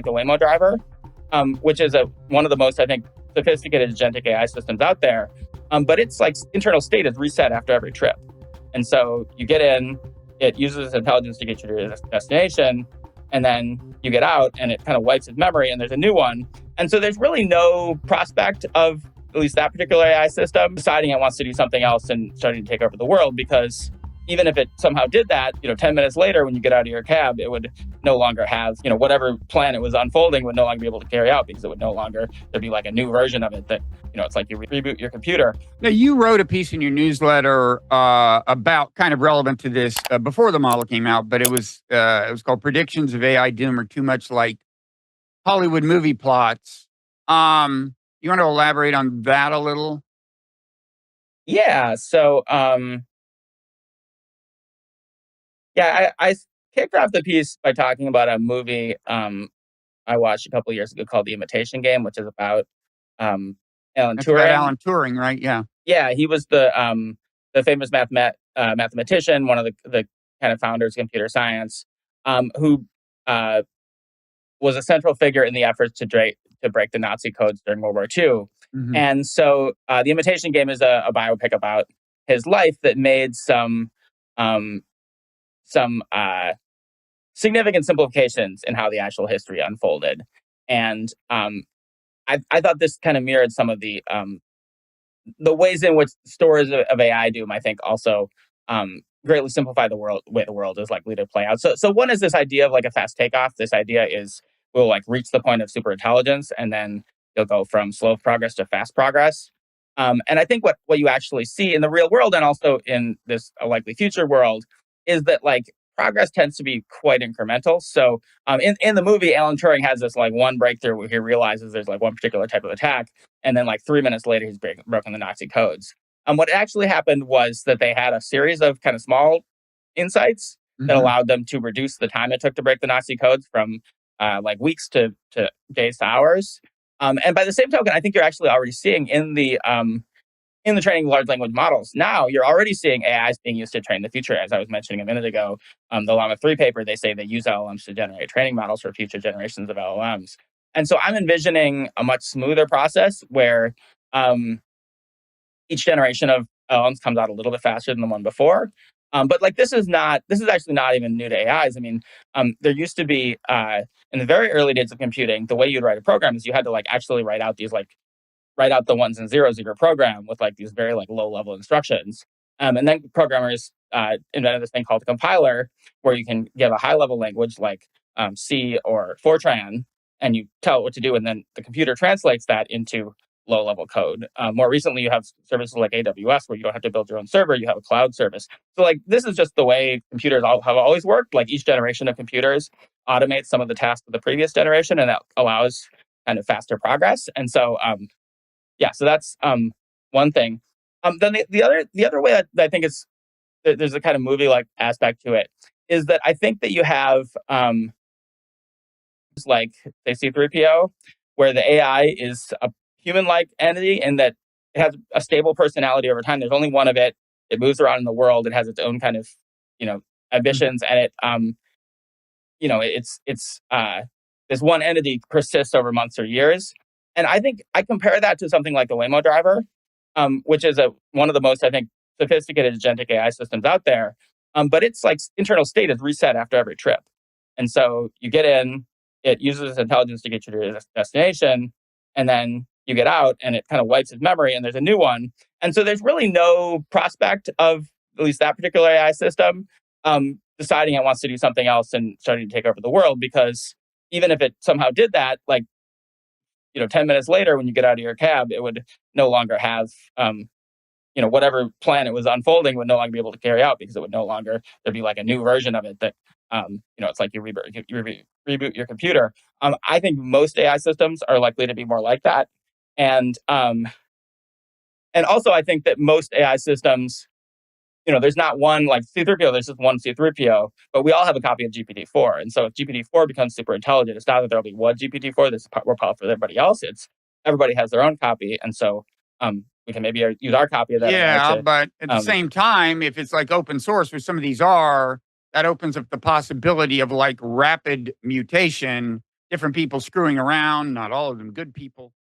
the Waymo driver, which is one of the most, I think, sophisticated agentic AI systems out there. But its like internal state is reset after every trip. And so you get in, it uses its intelligence to get you to your destination, and then you get out and it kind of wipes its memory and there's a new one. And so there's really no prospect of at least that particular AI system deciding it wants to do something else and starting to take over the world, because even if it somehow did that, 10 minutes later when you get out of your cab, it would no longer have, whatever plan it was unfolding would no longer be able to carry out, because it would no longer, there'd be like a new version of it that, it's like you reboot your computer. Now, you wrote a piece in your newsletter about kind of relevant to this before the model came out, but it was called Predictions of AI Doom Are Too Much Like Hollywood Movie Plots. You want to elaborate on that a little? Yeah. So, I kicked off the piece by talking about a movie I watched a couple of years ago called The Imitation Game, which is about Alan That's Turing. about Alan Turing, right? Yeah. Yeah, he was the famous mathematician, one of the kind of founders of computer science, who was a central figure in the efforts to break the Nazi codes during World War II. Mm-hmm. And so The Imitation Game is a biopic about his life that made some significant simplifications in how the actual history unfolded. And I thought this kind of mirrored some of the ways in which stories of AI Doom, I think, also greatly simplify the way the world is likely to play out. So one is this idea of like a fast takeoff. This idea is we'll like reach the point of superintelligence, and then you'll go from slow progress to fast progress. And I think what you actually see in the real world, and also in this likely future world, is that like progress tends to be quite incremental. So in the movie, Alan Turing has this like one breakthrough where he realizes there's like one particular type of attack, and then like 3 minutes later, he's broken the Nazi codes. What actually happened was that they had a series of kind of small insights that allowed them to reduce the time it took to break the Nazi codes from like weeks to days to hours. And by the same token, I think you're actually already seeing in the training of large language models, now you're already seeing AIs being used to train the future. As I was mentioning a minute ago, the Llama 3 paper, they say they use LLMs to generate training models for future generations of LLMs. And so I'm envisioning a much smoother process where each generation of LLMs comes out a little bit faster than the one before. But like this is actually not even new to AIs. I mean, there used to be in the very early days of computing, the way you'd write a program is you had to like actually write out the ones and zeros of your program with like these very like low level instructions. And then programmers invented this thing called a compiler, where you can give a high level language like C or Fortran, and you tell it what to do, and then the computer translates that into low level code. More recently, you have services like AWS where you don't have to build your own server, you have a cloud service. So like this is just the way computers have always worked. Like each generation of computers automates some of the tasks of the previous generation, and that allows kind of faster progress. And so so that's one thing. Then the other way that I think is there's a kind of movie-like aspect to it is that I think that you have like say C3PO, where the AI is a human-like entity in that it has a stable personality over time. There's only one of it. It moves around in the world. It has its own kind of ambitions, and it it's this one entity persists over months or years. And I think I compare that to something like the Waymo driver, which is one of the most, I think, sophisticated agentic AI systems out there. But its like internal state is reset after every trip. And so you get in, it uses its intelligence to get you to your destination, and then you get out and it kind of wipes its memory and there's a new one. And so there's really no prospect of at least that particular AI system deciding it wants to do something else and starting to take over the world, because even if it somehow did that, like 10 minutes later, when you get out of your cab, it would no longer have, whatever plan it was unfolding would no longer be able to carry out, because it would no longer, there'd be like a new version of it that, it's like you reboot your computer. I think most AI systems are likely to be more like that. And also I think that most AI systems, there's not one like C3PO, there's just one C3PO, but we all have a copy of GPT-4. And so if GPT-4 becomes super intelligent, it's not that there'll be one GPT-4 that's more powerful than everybody else. It's everybody has their own copy. And so we can maybe use our copy of that. Yeah, but at the same time, if it's like open source, which some of these are, that opens up the possibility of like rapid mutation different people screwing around, not all of them good people.